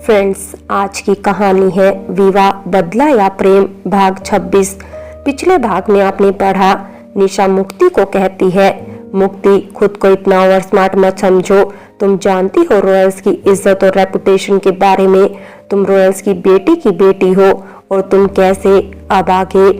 Friends, आज की कहानी है विवाह बदला या प्रेम भाग 26। पिछले भाग में आपने पढ़ा निशा मुक्ति को कहती है, मुक्ति खुद को इतना ओवर स्मार्ट मत समझो। तुम जानती हो रॉयल्स की इज्जत और रेपुटेशन के बारे में। तुम रॉयल्स की बेटी हो और तुम कैसे। अब आगे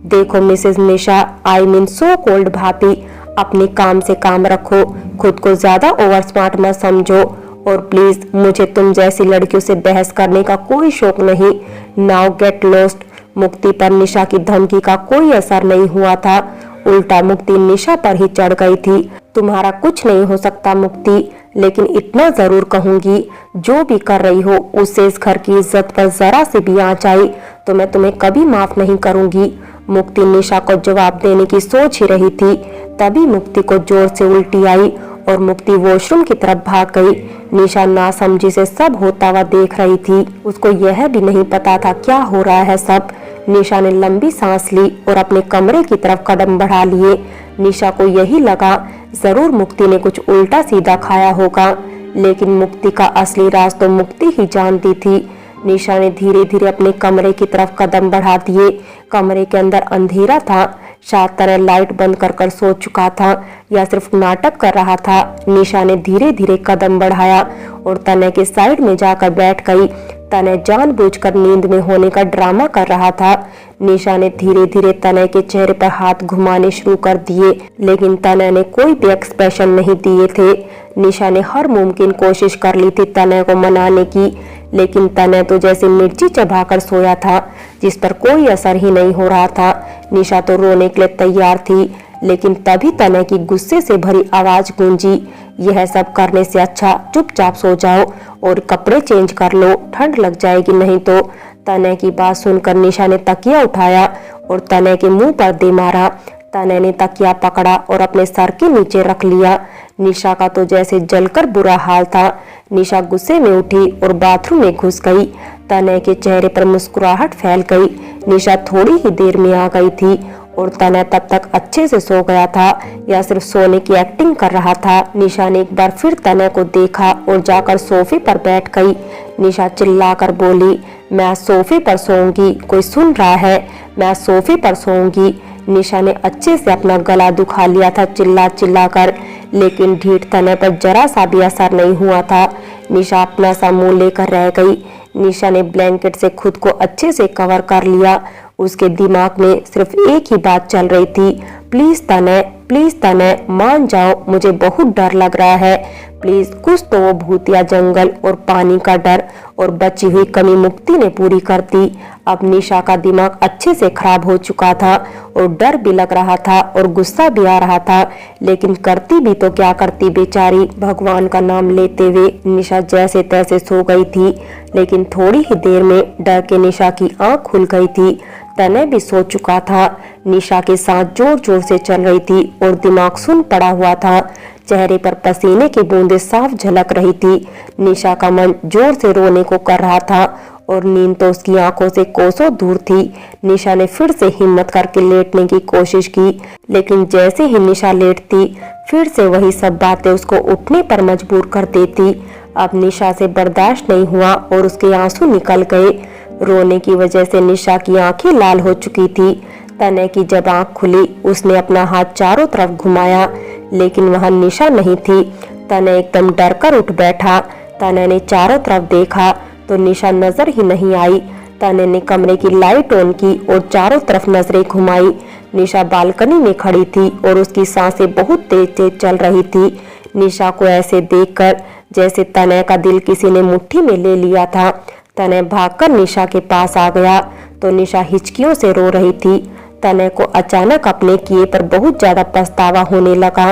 देखो Mrs Nisha, I mean so cold भाभी, अपने काम से काम रखो, खुद को ज्यादा ओवर स्मार्ट मत समझो। और प्लीज, मुझे तुम जैसी लड़कियों से बहस करने का कोई शौक नहीं। Now get lost. मुक्ति पर निशा की धमकी का कोई असर नहीं हुआ था, उल्टा मुक्ति निशा पर ही चढ़ गई थी। तुम्हारा कुछ नहीं हो सकता मुक्ति, लेकिन इतना जरूर कहूंगी, जो भी कर रही हो उससे इस घर की इज्जत पर जरा से भी आँच आई तो मैं तुम्हें कभी माफ नहीं करूंगी। मुक्ति निशा को जवाब देने की सोच ही रही थी, तभी मुक्ति को जोर से उल्टी आई और मुक्ति वॉशरूम की तरफ भाग गई। निशा नासमझी से सब होता हुआ देख रही थी, उसको यह भी नहीं पता था क्या हो रहा है सब। निशा ने लंबी सांस ली और अपने कमरे की तरफ कदम बढ़ा लिए। निशा को यही लगा जरूर मुक्ति ने कुछ उल्टा सीधा खाया होगा, लेकिन मुक्ति का असली राज तो मुक्ति ही जानती थी। निशा ने धीरे धीरे अपने कमरे की तरफ कदम बढ़ा दिए। कमरे के अंदर अंधेरा था, शायद तने लाइट बंद कर सो चुका था या सिर्फ नाटक कर रहा था। निशा ने धीरे धीरे कदम बढ़ाया और तने के साइड में जाकर बैठ गई। तने जानबूझकर नींद में होने का ड्रामा कर रहा था। निशा ने धीरे धीरे तने के चेहरे पर हाथ घुमाने शुरू कर दिए, लेकिन तने ने कोई भी एक्सप्रेशन नहीं दिए थे। निशा ने हर मुमकिन कोशिश कर ली थी तने को मनाने की, लेकिन तने तो जैसे मिर्ची चबाकर सोया था, जिस पर कोई असर ही नहीं हो रहा था। निशा तो रोने के लिए तैयार थी, लेकिन तभी तने की गुस्से से भरी आवाज गूंजी, यह सब करने से अच्छा चुपचाप सो जाओ और कपड़े चेंज कर लो, ठंड लग जाएगी नहीं तो। तने की बात सुनकर निशा ने तकिया उठाया और तने के मुंह पर दे मारा। तने ने तकिया पकड़ा और अपने सर के नीचे रख लिया। निशा का तो जैसे जलकर बुरा हाल था। निशा गुस्से में उठी और बाथरूम में घुस गई। तने के चेहरे पर मुस्कुराहट फैल गई। निशा थोड़ी ही देर में आ गई थी और तने तब तक अच्छे से सो गया था या सिर्फ सोने की एक्टिंग कर रहा था। निशा ने एक बार फिर तने को देखा और जाकर सोफे पर बैठ गई। निशा चिल्लाकर बोली, मैं सोफे पर सोऊंगी, कोई सुन रहा है? मैं सोफे पर सोऊंगी। निशा ने अच्छे से अपना गला दुखा लिया था चिल्ला चिल्ला कर, लेकिन ढीठ तने पर जरा सा भी असर नहीं हुआ था। निशा अपना सा मुंह लेकर रह गई। निशा ने ब्लैंकेट से खुद को अच्छे से कवर कर लिया। उसके दिमाग में सिर्फ एक ही बात चल रही थी, प्लीज तने मान जाओ, मुझे बहुत डर लग रहा है। प्लीज, कुछ तो वो भूतिया जंगल और पानी का डर और बची हुई कमी मुक्ति ने पूरी कर दी। अब निशा का दिमाग अच्छे से खराब हो चुका था और डर भी लग रहा था और गुस्सा भी आ रहा था, लेकिन करती भी तो क्या करती बेचारी। भगवान का नाम लेते हुए निशा जैसे तैसे सो गई थी, लेकिन थोड़ी ही देर में डर के निशा की आंख खुल गई थी। तने भी सो चुका था। निशा के सांस जोर जोर से चल रही थी और दिमाग सुन पड़ा हुआ था। चेहरे पर पसीने की बूंदें साफ झलक रही थी। निशा का मन जोर से रोने को कर रहा था और नींद तो उसकी आंखों से कोसों दूर थी। निशा ने फिर से हिम्मत करके लेटने की कोशिश की, लेकिन जैसे ही निशा लेटती, फिर से वही सब बातें उसको उठने पर मजबूर कर देती। अब निशा से बर्दाश्त नहीं हुआ और उसके आंसू निकल गए। रोने की वजह से निशा की आंखें लाल हो चुकी थी। तने की जब आंख खुली, उसने अपना हाथ चारों तरफ घुमाया, लेकिन वहां निशा नहीं थी। तने एकदम डर कर उठ बैठा। तने ने चारों तरफ देखा तो निशा नजर ही नहीं आई। तने ने कमरे की लाइट ऑन की और चारों तरफ नजरें घुमाई। निशा बालकनी में खड़ी थी और उसकी सांसें बहुत तेज तेज चल रही थी। निशा को ऐसे देखकर जैसे तने का दिल किसी ने मुट्ठी में ले लिया था। तने भागकर निशा के पास आ गया तो निशा हिचकियों से रो रही थी। तने को अचानक अपने किए पर बहुत ज्यादा पछतावा होने लगा।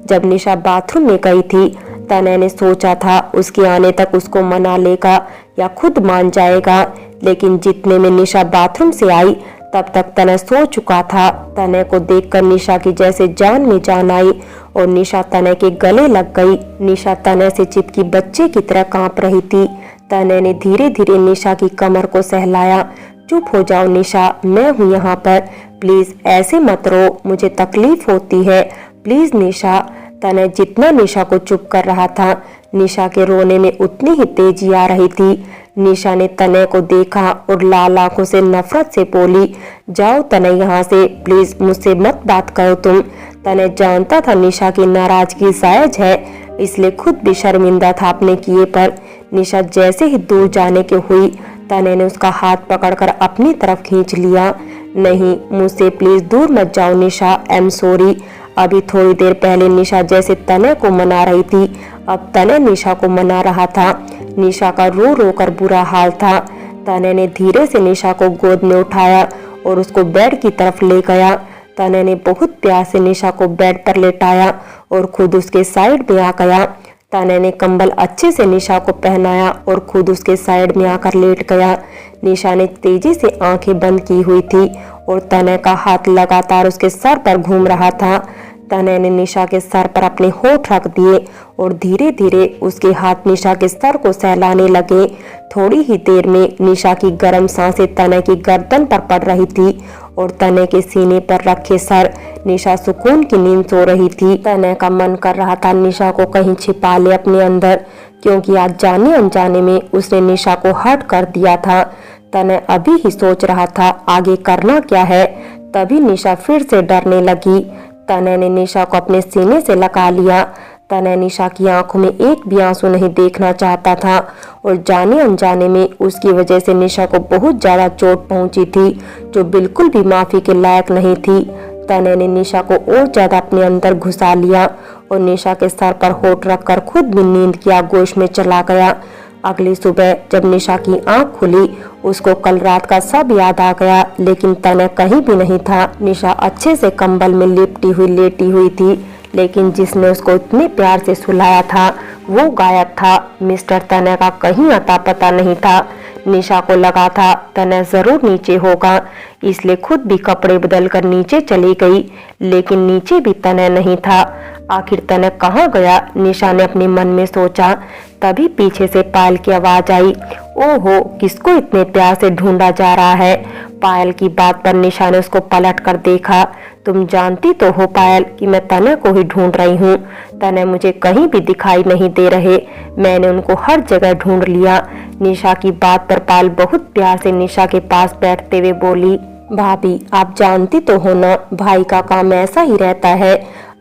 जब निशा बाथरूम में गई थी, तने ने सोचा था उसके आने तक उसको मना लेगा या खुद मान जाएगा, लेकिन जितने में निशा बाथरूम से आई तब तक तने सो चुका था। तने को देखकर निशा की जैसे जान में जान आई और निशा तने के गले लग गई। निशा तने से चिपकी बच्चे की तरह कांप रही थी। तने ने धीरे धीरे निशा की कमर को सहलाया। चुप हो जाओ निशा, मैं हूँ यहाँ पर, प्लीज ऐसे मत रो, मुझे तकलीफ होती है, प्लीज निशा। तने जितना निशा को चुप कर रहा था, निशा के रोने में उतनी ही तेजी आ रही थी। निशा ने तनय को देखा और लाल आंखों से नफरत से बोली, जाओ तनय यहाँ से, प्लीज मुझसे मत बात करो तुम। तनय जानता था निशा की नाराजगी जायज है, इसलिए खुद भी शर्मिंदा था अपने किए पर। निशा जैसे ही दूर जाने की हुई, तनय ने उसका हाथ पकड़कर अपनी तरफ खींच लिया। नहीं, मुझसे प्लीज दूर मत जाओ निशा, आई एम सॉरी। अभी थोड़ी देर पहले निशा जैसे तनय को मना रही थी, अब तनय निशा को मना रहा था। निशा का रो रो कर बुरा हाल था। तनय ने धीरे से निशा को गोद में उठाया और उसको बेड की तरफ ले गया। तनय ने बहुत प्यार से निशा को बेड पर लेटाया और खुद उसके साइड में आ गया। तनय ने कंबल अच्छे से निशा को पहनाया और खुद उसके साइड में आकर लेट गया। निशा ने तेजी से आंखें बंद की हुई थी और तनय का हाथ लगातार उसके सर पर घूम रहा था। तनय ने निशा के सर पर अपने होठ रख दिए और धीरे धीरे उसके हाथ निशा के सर को सहलाने लगे। थोड़ी ही देर में निशा की गर्म सांसें तनय की गर्दन पर पड़ रही थी और तनय के सीने पर रखे सर निशा सुकून की नींद सो रही थी। तनय का मन कर रहा था निशा को कहीं छिपा ले अपने अंदर, क्योंकि आज जाने अनजाने में उसने निशा को हर्ट कर दिया था। तनय अभी ही सोच रहा था आगे करना क्या है, तभी निशा फिर से डरने लगी। तनय ने निशा को अपने सीने से लगा लिया। तनय निशा की आंखों में एक भी आंसू नहीं देखना चाहता था और जाने अनजाने में उसकी वजह से निशा को बहुत ज्यादा चोट पहुंची थी, जो बिल्कुल भी माफी के लायक नहीं थी। तनय ने निशा को और ज्यादा अपने अंदर घुसा लिया और निशा के सर पर होठ रखकर खुद भी नींद की आगोश में चला गया। अगली सुबह जब निशा की आंख खुली, उसको कल रात का सब याद आ गया, लेकिन तनय कहीं भी नहीं था। निशा अच्छे से कंबल में लिपटी हुई लेटी हुई थी, लेकिन जिसने उसको इतने प्यार से सुलाया था वो गायब था। मिस्टर तनय का कहीं अता पता नहीं था। निशा को लगा था तनय जरूर नीचे होगा, इसलिए खुद भी कपड़े बदल कर नीचे चली गई, लेकिन नीचे भी तनय नहीं था। आखिर तनय कहाँ गया, निशा ने अपने मन में सोचा। तभी पीछे से पायल की आवाज आई, ओहो, किसको इतने प्यार से ढूंढा जा रहा है। पायल की बात पर निशा ने उसको पलट कर देखा। तुम जानती तो हो पायल कि मैं तनय को ही ढूंढ रही हूँ। तनय मुझे कहीं भी दिखाई नहीं दे रहे, मैंने उनको हर जगह ढूंढ लिया। निशा की बात पर पायल बहुत प्यार से निशा के पास बैठते हुए बोली, भाभी आप जानती तो हो ना, भाई का काम ऐसा ही रहता है,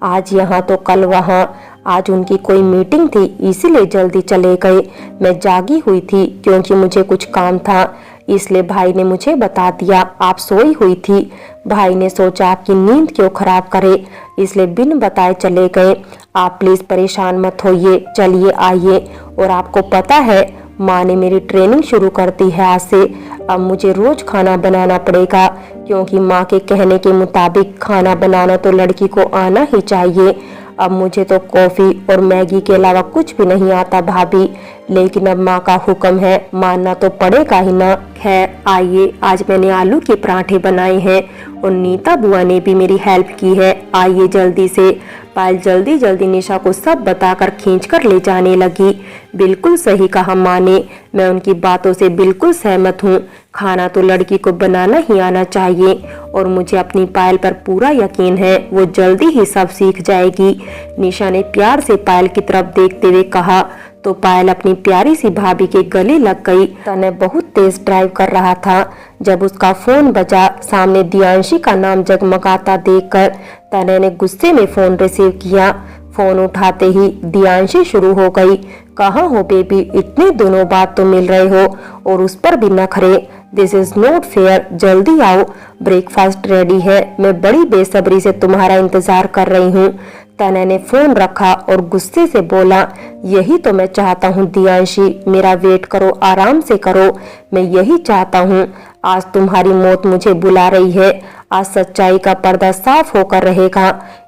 आज यहाँ तो कल वहाँ। आज उनकी कोई मीटिंग थी, इसीलिए जल्दी चले गए। मैं जागी हुई थी क्योंकि मुझे कुछ काम था, इसलिए भाई ने मुझे बता दिया आप सोई हुई थी। भाई ने सोचा आपकी नींद क्यों खराब करे, इसलिए बिन बताए चले गए। आप प्लीज परेशान मत होइए, चलिए आइए। और आपको पता है माँ ने मेरी ट्रेनिंग शुरू कर दी है आज से। अब मुझे रोज खाना बनाना पड़ेगा, क्योंकि माँ के कहने के मुताबिक खाना बनाना तो लड़की को आना ही चाहिए। अब मुझे तो कॉफी और मैगी के अलावा कुछ भी नहीं आता भाभी, लेकिन अब माँ का हुक्म है, मानना तो पड़ेगा ही ना। खैर आइए, आज मैंने आलू के पराठे बनाए हैं और नीता बुआ ने भी मेरी हेल्प की है, आइए जल्दी से। पायल जल्दी जल्दी निशा को सब बताकर खींचकर ले जाने लगी। बिल्कुल सही कहा माँ ने, मैं उनकी बातों से बिल्कुल सहमत हूँ। खाना तो लड़की को बनाना ही आना चाहिए और मुझे अपनी पायल पर पूरा यकीन है, वो जल्दी ही सब सीख जाएगी। निशा ने प्यार से पायल की तरफ देखते हुए कहा तो पायल अपनी प्यारी सी भाभी के गले लग गई। तनय बहुत तेज ड्राइव कर रहा था। जब उसका फोन बजा, सामने दियांशी का नाम जगमगाता देखकर तनय ने गुस्से में फोन रिसीव किया। फोन उठाते ही दियांशी शुरू हो गई, कहाँ हो बेबी, इतने दिनों बाद तो मिल रहे हो और उस पर भी नखरे। दिस इज नॉट फेयर, जल्दी आओ, ब्रेकफास्ट रेडी है, मैं बड़ी बेसब्री से तुम्हारा इंतजार कर रही हूँ। तनय ने फोन रखा और गुस्से से बोला, यही तो मैं चाहता हूँ दियांशी, मेरा वेट करो, आराम से करो, मैं यही चाहता हूँ। आज तुम्हारी मौत मुझे बुला रही है, आज सच्चाई का पर्दा साफ होकर रहेगा।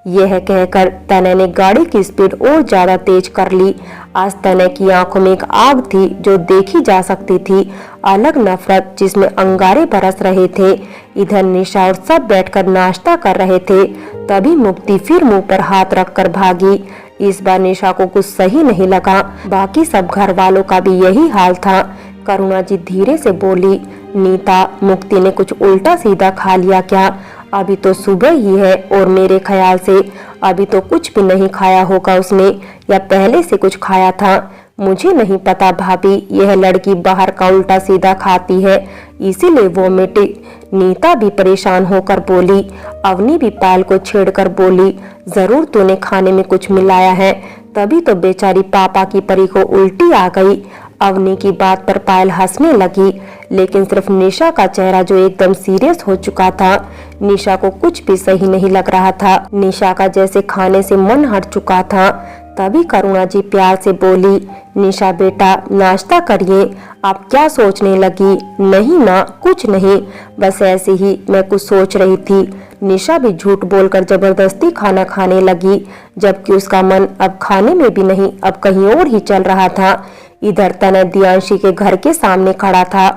यह कहकर तनय ने गाड़ी की स्पीड और ज्यादा तेज कर ली। आज तनय की आंखों में एक आग थी जो देखी जा सकती थी, अलग नफरत जिसमें अंगारे बरस रहे थे। इधर निशा और सब बैठकर नाश्ता कर रहे थे, तभी मुक्ति फिर मुंह पर हाथ रखकर भागी। इस बार निशा को कुछ सही नहीं लगा, बाकी सब घर वालों का भी यही हाल था। करुणा जी धीरे से बोली, नीता, मुक्ति ने कुछ उल्टा सीधा खा लिया क्या? अभी तो सुबह ही है और मेरे ख्याल से अभी तो कुछ भी नहीं खाया होगा उसने, या पहले से कुछ खाया था। मुझे नहीं पता भाभी, यह लड़की बाहर का उल्टा सीधा खाती है, इसीलिए वो मिटी। नीता भी परेशान होकर बोली। अवनी भी पायल को छेड़कर बोली, जरूर तूने खाने में कुछ मिलाया है, तभी तो बेचारी पापा की परी को उल्टी आ गई। अवनी की बात पर पायल हंसने लगी, लेकिन सिर्फ निशा का चेहरा जो एकदम सीरियस हो चुका था। निशा को कुछ भी सही नहीं लग रहा था। निशा का जैसे खाने से मन हट चुका था। तभी करुणा जी प्यार से बोली, निशा बेटा नाश्ता करिए। आप क्या सोचने लगी? नहीं ना, कुछ नहीं, बस ऐसे ही मैं कुछ सोच रही थी। निशा भी झूठ बोलकर जबरदस्ती खाना खाने लगी, जबकि उसका मन अब खाने में भी नहीं, अब कहीं और ही चल रहा था। इधर तनय दियांशी के घर के सामने खड़ा था।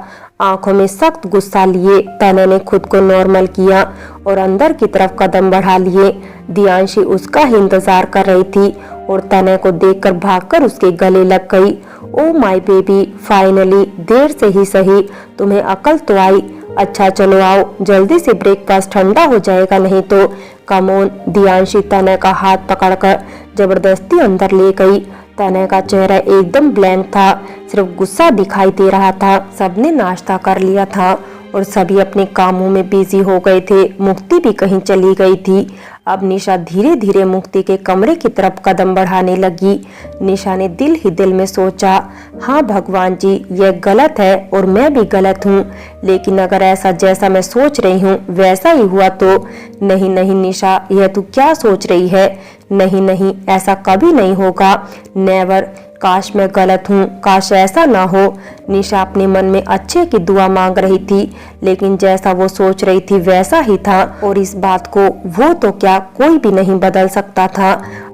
आंखों में सख्त गुस्सा लिए तनय ने खुद को नॉर्मल किया और अंदर की तरफ कदम बढ़ा लिए। दियांशी उसका ही इंतजार कर रही थी और तनय को देखकर भागकर उसके गले लग गई। ओ माय बेबी, फाइनली, देर से ही सही, तुम्हें अकल तो आई। अच्छा चलो आओ, जल्दी से ब्रेकफास्ट ठंडा हो जाएगा नहीं तो। Come on. दियांशी तनय का हाथ पकड़कर जबरदस्ती अंदर ले गई। तनय का चेहरा एकदम ब्लैंक था, सिर्फ गुस्सा दिखाई दे रहा था। सबने नाश्ता कर लिया था और सभी अपने कामों में बिजी हो गए थे। मुक्ति भी कहीं चली गई थी। अब निशा धीरे धीरे मुक्ति के कमरे की तरफ कदम बढ़ाने लगी। निशा ने दिल ही दिल में सोचा, हाँ भगवान जी, यह गलत है और मैं भी गलत हूँ, लेकिन अगर ऐसा जैसा मैं सोच रही हूँ वैसा ही हुआ तो। नहीं नहीं निशा, यह तू क्या सोच रही है? नहीं नहीं, ऐसा कभी नहीं होगा, नेवर। काश मैं गलत हूँ, काश ऐसा ना हो। निशा अपने मन में अच्छे की दुआ मांग रही थी, लेकिन जैसा वो सोच रही थी वैसा ही था और इस बात को वो तो क्या कोई भी नहीं बदल सकता था।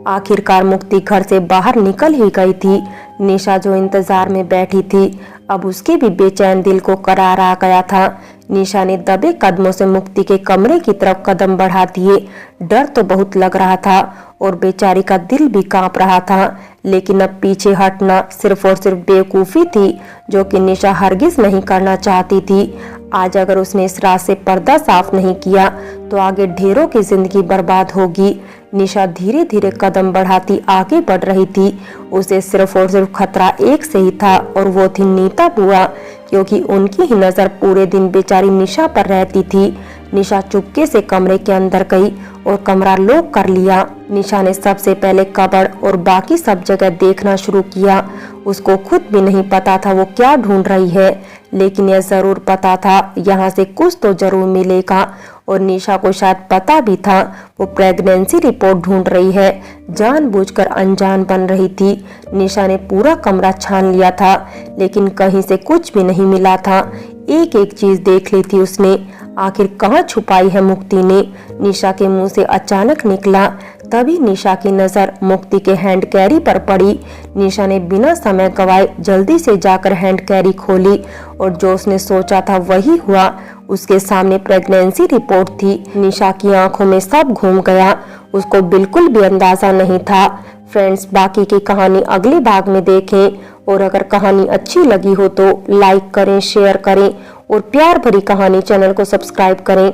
आखिरकार मुक्ति घर से बाहर निकल ही गई थी। निशा जो इंतजार में बैठी थी, अब उसके भी बेचैन दिल को करार आ गया था। निशा ने दबे कदमों से मुक्ति के कमरे की तरफ कदम बढ़ा दिए। डर तो बहुत लग रहा था और बेचारी का दिल भी कांप रहा था, लेकिन अब पीछे हटना सिर्फ और सिर्फ बेवकूफी थी, जो कि निशा हरगिज नहीं करना चाहती थी। आज अगर उसने इस रात से पर्दा साफ नहीं किया तो आगे ढेरों की जिंदगी बर्बाद होगी। निशा धीरे धीरे कदम बढ़ाती आगे बढ़ रही थी। उसे सिर्फ और सिर्फ खतरा एक से ही था और वो थी नीता बुआ, क्योंकि उनकी ही नजर पूरे दिन बेचारी निशा पर रहती थी। निशा चुपके से कमरे के अंदर गई और कमरा लॉक कर लिया। निशा ने सबसे पहले कबर्ड और बाकी सब जगह देखना शुरू किया। उसको खुद भी नहीं पता था वो क्या ढूंढ रही है, लेकिन यह जरूर पता था यहाँ से कुछ तो जरूर मिलेगा। और निशा को शायद पता भी था वो प्रेगनेंसी रिपोर्ट ढूंढ रही है, जानबूझकर अनजान बन रही थी। निशा ने पूरा कमरा छान लिया था, लेकिन कहीं से कुछ भी नहीं मिला था। एक एक चीज देख ली थी उसने, आखिर कहाँ छुपाई है मुक्ति ने? निशा के मुंह से अचानक निकला। तभी निशा की नजर मुक्ति के हैंड कैरी पर पड़ी। निशा ने बिना समय गवाए जल्दी से जाकर हैंड कैरी खोली और जो उसने सोचा था वही हुआ। उसके सामने प्रेगनेंसी रिपोर्ट थी। निशा की आंखों में सब घूम गया, उसको बिल्कुल भी अंदाजा नहीं था। फ्रेंड्स, बाकी की कहानी अगले भाग में देखें और अगर कहानी अच्छी लगी हो तो लाइक करें, शेयर करें और प्यार भरी कहानी चैनल को सब्सक्राइब करें।